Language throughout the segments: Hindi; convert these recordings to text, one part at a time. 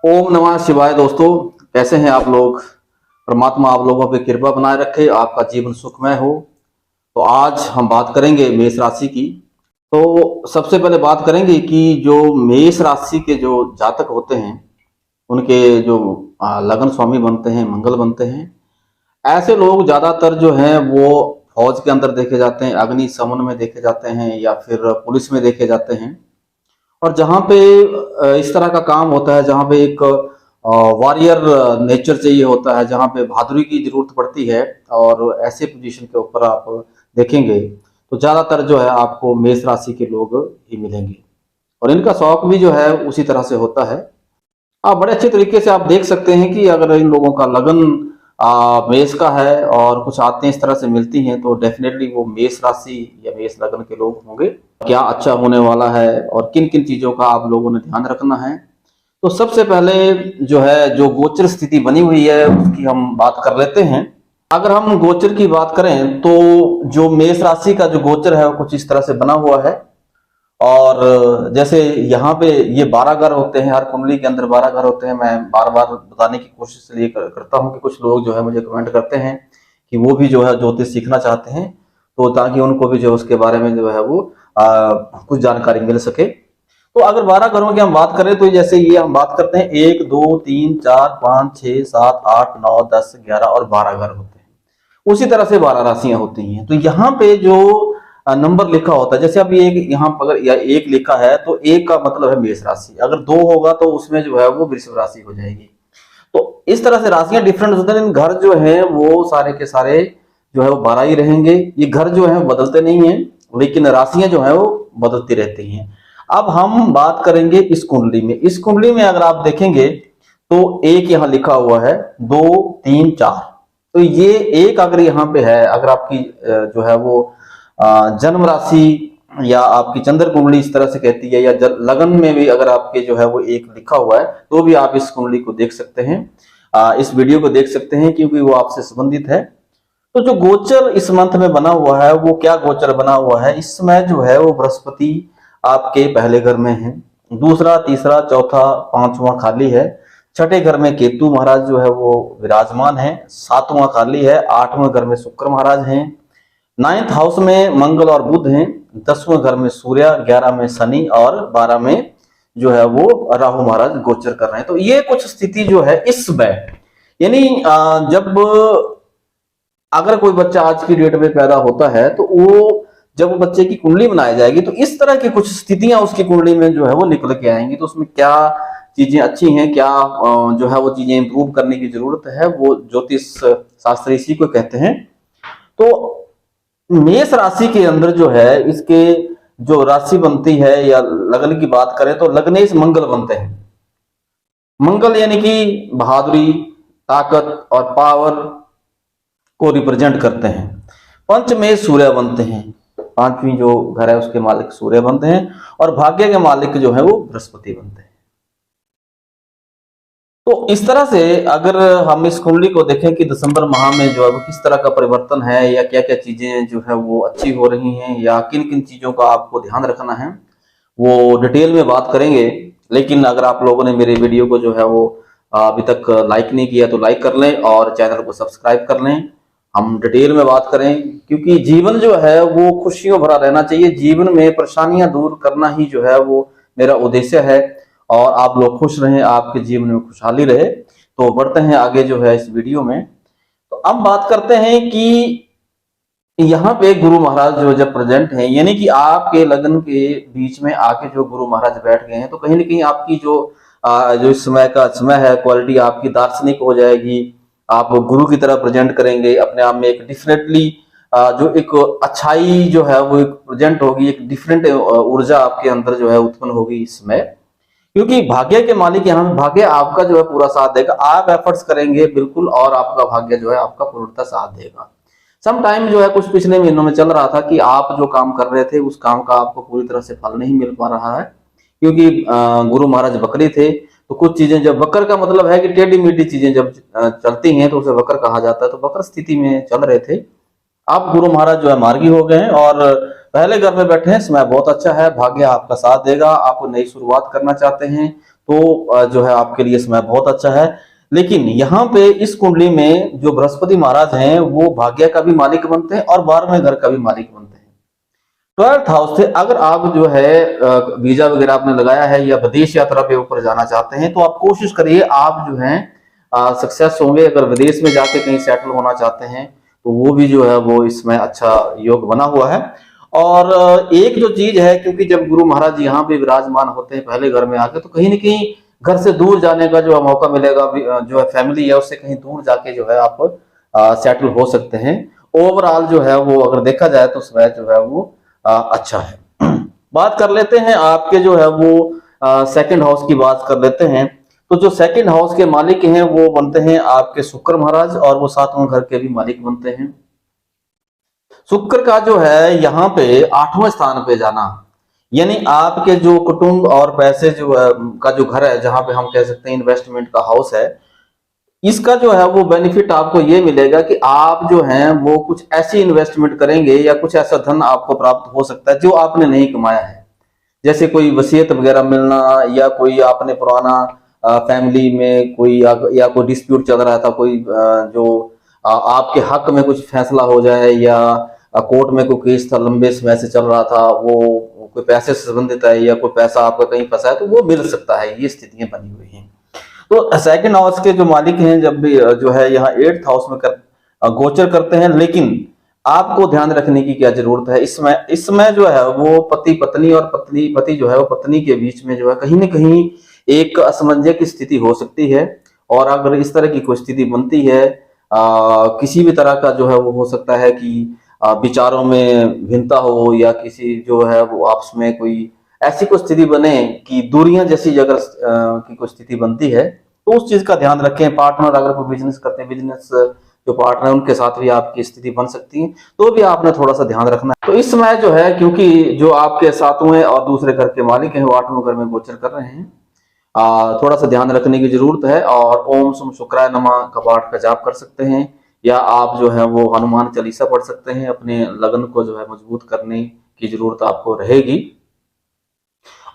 ओम नमः शिवाय। दोस्तों, कैसे हैं आप लोग। परमात्मा आप लोगों पे कृपा बनाए रखे, आपका जीवन सुखमय हो। तो आज हम बात करेंगे मेष राशि की। तो सबसे पहले बात करेंगे कि जो मेष राशि के जो जातक होते हैं उनके जो लगन स्वामी बनते हैं, मंगल बनते हैं। ऐसे लोग ज्यादातर जो हैं वो फौज के अंदर देखे जाते हैं, अग्निशमन में देखे जाते हैं या फिर पुलिस में देखे जाते हैं। और जहाँ पे इस तरह का काम होता है, जहाँ पे एक वॉरियर नेचर चाहिए होता है, जहाँ पे बहादुरी की जरूरत पड़ती है, और ऐसे पोजीशन के ऊपर आप देखेंगे तो ज्यादातर जो है आपको मेष राशि के लोग ही मिलेंगे। और इनका शौक भी जो है उसी तरह से होता है। आप बड़े अच्छे तरीके से आप देख सकते हैं कि अगर इन लोगों का लगन मेष का है और कुछ आते इस तरह से मिलती हैं तो डेफिनेटली वो मेष राशि या मेष लगन के लोग होंगे। क्या अच्छा होने वाला है और किन किन चीजों का आप लोगों ने ध्यान रखना है, तो सबसे पहले जो है जो गोचर स्थिति बनी हुई है उसकी हम बात कर लेते हैं। अगर हम गोचर की बात करें तो जो मेष राशि का जो गोचर है वो कुछ इस तरह से बना हुआ है। और जैसे यहाँ पे ये 12 घर होते हैं, हर कुंडली के अंदर 12 घर होते हैं। मैं बार बार बताने की कोशिश इसलिए करता हूँ कि कुछ लोग जो है मुझे कमेंट करते हैं कि वो भी जो है ज्योतिष सीखना चाहते हैं, तो ताकि उनको भी जो उसके बारे में जो है वो कुछ जानकारी मिल सके। तो अगर 12 घरों की हम बात करें तो जैसे ये हम बात करते हैं 1 2 3 4 5 6 7 8 9 10 11 और 12 घर होते हैं। उसी तरह से 12 राशियां होती हैं। तो यहाँ पे जो नंबर लिखा होता है, जैसे अभी एक यहाँ पर अगर या एक लिखा है तो एक का मतलब है मेष राशि, अगर 2 होगा तो उसमें जो है वो वृषभ राशि हो जाएगी। तो इस तरह से राशियां डिफरेंट होते हैं। घर जो है वो सारे के सारे जो है वो 12 ही रहेंगे। ये घर जो है बदलते नहीं है, लेकिन राशियां जो है वो बदलती रहती हैं। अब हम बात करेंगे इस कुंडली में। इस कुंडली में अगर आप देखेंगे तो एक यहाँ लिखा हुआ है 2 3 4। तो ये एक अगर यहाँ पे है, अगर आपकी जो है वो जन्म राशि या आपकी चंद्र कुंडली इस तरह से कहती है, या लगन में भी अगर आपके जो है वो एक लिखा हुआ है तो भी आप इस कुंडली को देख सकते हैं, इस वीडियो को देख सकते हैं, क्योंकि वो आपसे संबंधित है। तो जो गोचर इस मंथ में बना हुआ है वो क्या गोचर बना हुआ है, इसमें जो है वो बृहस्पति आपके पहले घर में है, दूसरा तीसरा चौथा पांचवा खाली है, छठे घर में केतु महाराज जो है वो विराजमान है, सातवां खाली है, आठवें घर में शुक्र महाराज हैं, 9th हाउस में मंगल और बुध हैं, 10वें घर में सूर्य, 11 में शनि और 12 में जो है वो राहु महाराज गोचर कर रहे हैं। तो ये कुछ स्थिति जो है इस समय, यानी जब अगर कोई बच्चा आज की डेट में पैदा होता है तो वो जब बच्चे की कुंडली बनाई जाएगी तो इस तरह की कुछ स्थितियां उसकी कुंडली में जो है वो निकल के आएंगी। तो उसमें क्या चीजें अच्छी हैं, क्या जो है वो चीजें इंप्रूव करने की जरूरत है, वो ज्योतिष शास्त्र इसी को कहते हैं। तो मेष राशि के अंदर जो है इसके जो राशि बनती है या लगन की बात करें तो लग्नेश मंगल बनते हैं। मंगल यानी कि बहादुरी, ताकत और पावर को रिप्रेजेंट करते हैं। पंच में सूर्य बनते हैं, पांचवी जो घर है उसके मालिक सूर्य बनते हैं, और भाग्य के मालिक जो है वो बृहस्पति बनते हैं। तो इस तरह से अगर हम इस कुंडली को देखें कि दिसंबर माह में जो है वो किस तरह का परिवर्तन है, या क्या क्या चीजें जो है वो अच्छी हो रही हैं, या किन किन चीजों का आपको ध्यान रखना है, वो डिटेल में बात करेंगे। लेकिन अगर आप लोगों ने मेरे वीडियो को जो है वो अभी तक लाइक नहीं किया तो लाइक कर लें और चैनल को सब्सक्राइब कर लें। हम डिटेल में बात करें, क्योंकि जीवन जो है वो खुशियों भरा रहना चाहिए। जीवन में परेशानियां दूर करना ही जो है वो मेरा उद्देश्य है, और आप लोग खुश रहें, आपके जीवन में खुशहाली रहे। तो बढ़ते हैं आगे जो है इस वीडियो में। तो अब बात करते हैं कि यहाँ पे गुरु महाराज जो जब प्रेजेंट हैं, यानी कि आपके लगन के बीच में आके जो गुरु महाराज बैठ गए हैं, तो कहीं ना कहीं आपकी जो इस समय का समय है, क्वालिटी आपकी दार्शनिक हो जाएगी। आप गुरु की तरह प्रेजेंट करेंगे अपने आप में। एक डिफरेंटली जो एक अच्छाई जो है वो एक प्रेजेंट होगी, एक डिफरेंट ऊर्जा आपके अंदर जो है उत्पन्न होगी इस समय। क्योंकि भाग्य के मालिक यहाँ पे, भाग्य आपका जो है पूरा साथ देगा। आप एफर्ट्स करेंगे बिल्कुल, और आपका भाग्य जो है आपका पूर्णतः साथ देगा। सम टाइम जो है कुछ पिछले महीनों में चल रहा था कि आप जो काम कर रहे थे उस काम का आपको पूरी तरह से फल नहीं मिल पा रहा है, क्योंकि गुरु महाराज वक्री थे। तो कुछ चीजें, जब वक्र का मतलब है कि टेढ़ी मेढ़ी चीजें जब चलती हैं तो उसे वक्र कहा जाता है। तो वक्र स्थिति में चल रहे थे। आप गुरु महाराज जो है मार्गी हो गए हैं और पहले घर में बैठे हैं। समय बहुत अच्छा है, भाग्य आपका साथ देगा। आप नई शुरुआत करना चाहते हैं तो जो है आपके लिए समय बहुत अच्छा है। लेकिन यहाँ पे इस कुंडली में जो बृहस्पति महाराज हैं वो भाग्य का भी मालिक बनते हैं और 12वें घर का भी मालिक बनते हैं। 12th हाउस से अगर आप जो है वीजा वगैरह आपने लगाया है या विदेश यात्रा पे ऊपर जाना चाहते हैं तो आप कोशिश करिए, आप जो है सक्सेस होंगे। अगर विदेश में जाके कहीं सेटल होना चाहते हैं तो वो भी जो है वो इसमें अच्छा योग बना हुआ है। और एक जो चीज है, क्योंकि जब गुरु महाराज यहाँ पे विराजमान होते हैं पहले घर में आके, तो कहीं ना कहीं घर से दूर जाने का जो है मौका मिलेगा, जो है फैमिली है उससे कहीं दूर जाके जो है आप सेटल हो सकते हैं। ओवरऑल जो है वो अगर देखा जाए तो समय जो है वो अच्छा है। बात कर लेते हैं आपके जो है वो सेकंड हाउस की बात कर लेते हैं। तो जो सेकंड हाउस के मालिक हैं वो बनते हैं आपके शुक्र महाराज, और वो 7वें घर के भी मालिक बनते हैं। शुक्र का जो है यहाँ पे 8वें स्थान पे जाना, यानी आपके जो कुटुंब और पैसे जो का जो घर है, जहां पे हम कह सकते हैं इन्वेस्टमेंट का हाउस है, इसका जो है वो बेनिफिट आपको ये मिलेगा कि आप जो हैं वो कुछ ऐसी इन्वेस्टमेंट करेंगे या कुछ ऐसा धन आपको प्राप्त हो सकता है जो आपने नहीं कमाया है। जैसे कोई वसीयत वगैरह मिलना, या कोई आपने पुराना फैमिली में कोई या कोई डिस्प्यूट चल रहा था, कोई जो आपके हक में कुछ फैसला हो जाए, या कोर्ट में कोई केस था लंबे समय से चल रहा था, वो कोई पैसे से संबंधित है या कोई पैसा आपका कहीं फंसा है तो वो मिल सकता है। ये स्थितियां बनी हुई हैं। तो सेकंड हाउस के जो मालिक हैं जब भी जो है यहाँ 8th हाउस में गोचर करते हैं, लेकिन आपको ध्यान रखने की क्या जरूरत है, इसमें जो है वो पति पत्नी और पति जो है वो पत्नी के बीच में जो है कहीं ना कहीं एक असमंजस की स्थिति हो सकती है। और अगर इस तरह की कोई स्थिति बनती है, किसी भी तरह का जो है वो हो सकता है कि विचारों में भिन्नता हो, या किसी जो है वो आपस में कोई ऐसी कोई स्थिति बने कि दूरियां जैसी अगर की कोई स्थिति बनती है तो उस चीज का ध्यान रखें। पार्टनर अगर कोई बिजनेस करते हैं, बिजनेस जो पार्टनर है उनके साथ भी आपकी स्थिति बन सकती है, तो भी आपने थोड़ा सा ध्यान रखना है। तो इस समय जो है, क्योंकि जो आपके 7वें और दूसरे घर के मालिक हैं वो 8वें घर में गोचर कर रहे हैं, थोड़ा सा ध्यान रखने की जरूरत है। और ओम सम शुक्राय नमः का पाठ का जाप कर सकते हैं, या आप जो है वो हनुमान चालीसा पढ़ सकते हैं। अपने लगन को जो है मजबूत करने की जरूरत आपको रहेगी।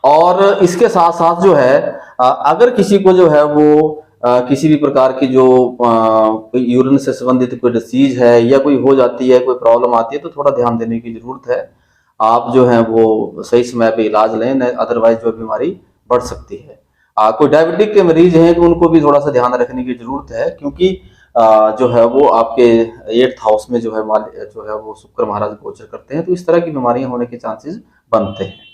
और इसके साथ साथ जो है अगर किसी को जो है वो किसी भी प्रकार की जो कोई यूरिन से संबंधित कोई डिसीज है या कोई हो जाती है, कोई प्रॉब्लम आती है, तो थोड़ा ध्यान देने की जरूरत है। आप जो है वो सही समय पे इलाज लें, अदरवाइज जो बीमारी बढ़ सकती है। कोई डायबिटिक के मरीज हैं तो उनको भी थोड़ा सा ध्यान रखने की जरूरत है, क्योंकि जो है वो आपके 8th हाउस में जो है वो शुक्र महाराज गोचर करते हैं, तो इस तरह की बीमारियां होने के चांसेस बनते हैं।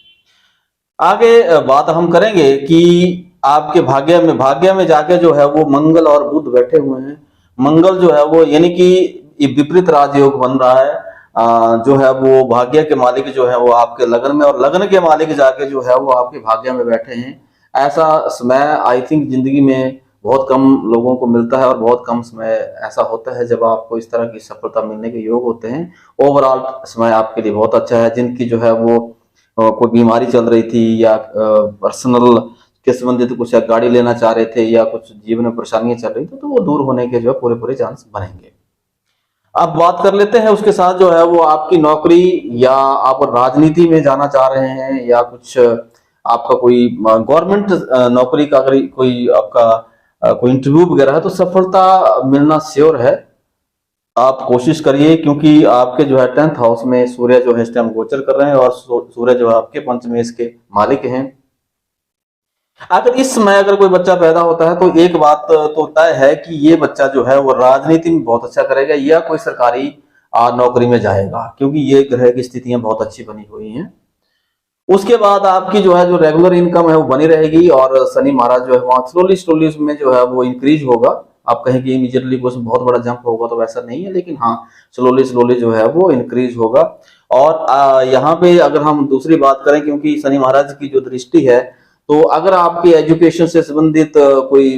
आगे बात हम करेंगे कि आपके भाग्य में जाके जो है वो मंगल और बुध बैठे हुए हैं। मंगल जो है वो यानी कि विपरीत राजयोग बन रहा है। जो है वो भाग्य के मालिक जो है वो आपके लगन में, और लगन के मालिक जाके जो है वो आपके भाग्य में बैठे हैं। ऐसा समय आई थिंक जिंदगी में बहुत कम लोगों को मिलता है, और बहुत कम समय ऐसा होता है जब आपको इस तरह की सफलता मिलने के योग होते हैं। ओवरऑल समय आपके लिए बहुत अच्छा है। जिनकी जो है वो कोई बीमारी चल रही थी, या पर्सनल के संबंधित कुछ गाड़ी लेना चाह रहे थे, या कुछ जीवन में परेशानियां चल रही थी, तो वो दूर होने के जो है पूरे चांस बनेंगे। अब बात कर लेते हैं उसके साथ जो है वो आपकी नौकरी, या आप राजनीति में जाना चाह रहे हैं, या कुछ आपका कोई गवर्नमेंट नौकरी का अगर कोई आपका कोई इंटरव्यू वगैरह है, तो सफलता मिलना श्योर है। आप कोशिश करिए, क्योंकि आपके जो है 10th हाउस में सूर्य जो है इस टाइम गोचर कर रहे हैं, और सूर्य जो है आपके पंचमेश के मालिक हैं। अगर इस समय अगर कोई बच्चा पैदा होता है तो एक बात तो तय है कि ये बच्चा जो है वो राजनीति में बहुत अच्छा करेगा, या कोई सरकारी नौकरी में जाएगा, क्योंकि ये ग्रह की स्थितियां बहुत अच्छी बनी हुई हैं। उसके बाद आपकी जो है जो रेगुलर इनकम है वो बनी रहेगी, और शनि महाराज जो है वहां स्लोली उसमें जो है वो इंक्रीज होगा। आप कहें कि इमीडिएटली कुछ बहुत बड़ा जंप होगा, तो वैसा नहीं है, लेकिन हाँ स्लोली जो है वो इंक्रीज होगा। और यहाँ पे अगर हम दूसरी बात करें, क्योंकि शनि महाराज की जो दृष्टि है, तो अगर आपकी एजुकेशन से संबंधित कोई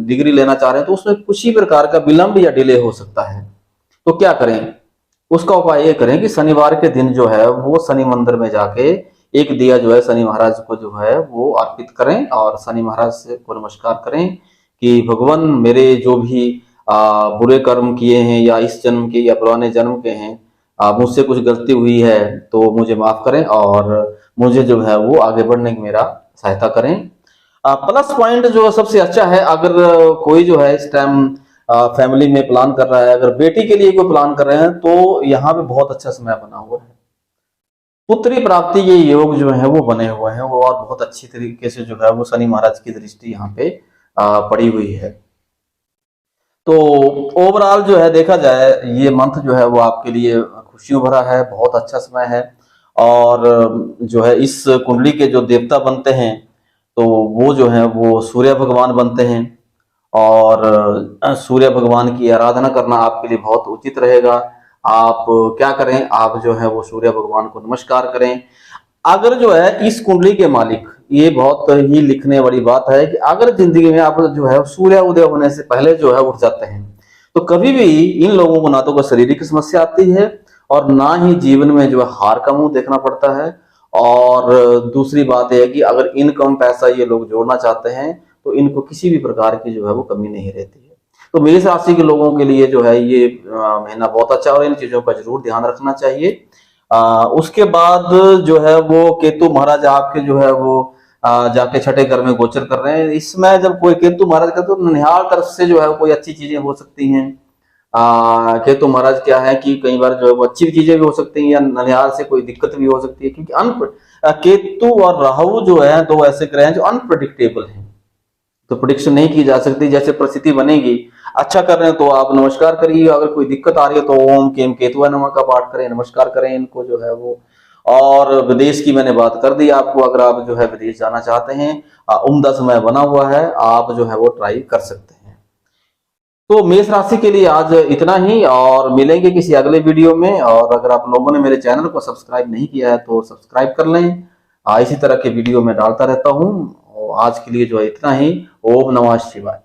डिग्री लेना चाह रहे हैं तो उसमें कुछ ही प्रकार का विलंब या डिले हो सकता है। तो क्या करें, उसका उपाय ये करें कि शनिवार के दिन जो है वो शनि मंदिर में जाके एक दिया जो है शनि महाराज को जो है वो अर्पित करें, और शनि महाराज को नमस्कार करें कि भगवान मेरे जो भी बुरे कर्म किए हैं, या इस जन्म के या पुराने जन्म के हैं, मुझसे कुछ गलती हुई है तो मुझे माफ करें, और मुझे जो है वो आगे बढ़ने की मेरा सहायता करें। प्लस पॉइंट जो सबसे अच्छा है, अगर कोई जो है इस टाइम फैमिली में प्लान कर रहा है, अगर बेटी के लिए कोई प्लान कर रहे हैं, तो यहाँ पे बहुत अच्छा समय बना हुआ है। पुत्री प्राप्ति के योग जो है वो बने हुए हैं वो, और बहुत अच्छी तरीके से जो है वो शनि महाराज की दृष्टि यहाँ पे पड़ी हुई है। तो ओवरऑल जो है देखा जाए, ये मंथ जो है वो आपके लिए खुशियों भरा है, बहुत अच्छा समय है। और जो है इस कुंडली के जो देवता बनते हैं, तो वो जो है वो सूर्य भगवान बनते हैं। और सूर्य भगवान की आराधना करना आपके लिए बहुत उचित रहेगा। आप क्या करें, आप जो है वो सूर्य भगवान को नमस्कार करें। अगर जो है इस कुंडली के मालिक, ये बहुत ही लिखने वाली बात है कि अगर जिंदगी में आप जो है सूर्य उदय होने से पहले जो है उठ जाते हैं, तो कभी भी इन लोगों को ना तो कोई शारीरिक समस्या आती है, और ना ही जीवन में जो है हार का मुंह देखना पड़ता है। और दूसरी बात यह है कि अगर इनकम पैसा ये लोग जोड़ना चाहते हैं, तो इनको किसी भी प्रकार की जो है वो कमी नहीं रहती है। तो मेष राशि के लोगों के लिए जो है ये महीना बहुत अच्छा, और इन चीजों का जरूर ध्यान रखना चाहिए। उसके बाद जो है वो केतु महाराज आपके जो है वो जाके छठे घर में गोचर कर रहे हैं। इसमें जब कोई केतु महाराज का, तो ननिहाल तरफ से जो है कोई अच्छी चीजें हो सकती हैं। केतु महाराज क्या है कि कई बार जो है वो अच्छी चीजें भी हो सकती हैं, या ननिहाल से कोई दिक्कत भी हो सकती है, क्योंकि केतु और राहु जो है दो ऐसे ग्रह हैं जो अनप्रडिक्टेबल हैं, तो प्रिडिक्शन नहीं की जा सकती। जैसे परिस्थिति बनेगी, अच्छा कर रहे हैं तो आप नमस्कार करिए, अगर कोई दिक्कत आ रही है तो ओम केम केतुआ नमः का पाठ करें, नमस्कार करें इनको जो है वो। और विदेश की मैंने बात कर दी आपको, अगर आप जो है विदेश जाना चाहते हैं, उम्दा समय बना हुआ है, आप जो है वो ट्राई कर सकते हैं। तो मेष राशि के लिए आज इतना ही, और मिलेंगे किसी अगले वीडियो में। और अगर आप लोगों ने मेरे चैनल को सब्सक्राइब नहीं किया है तो सब्सक्राइब कर लें, इसी तरह के वीडियो में डालता रहता हूँ। आज के लिए जो है इतना ही। ओम नमः शिवाय।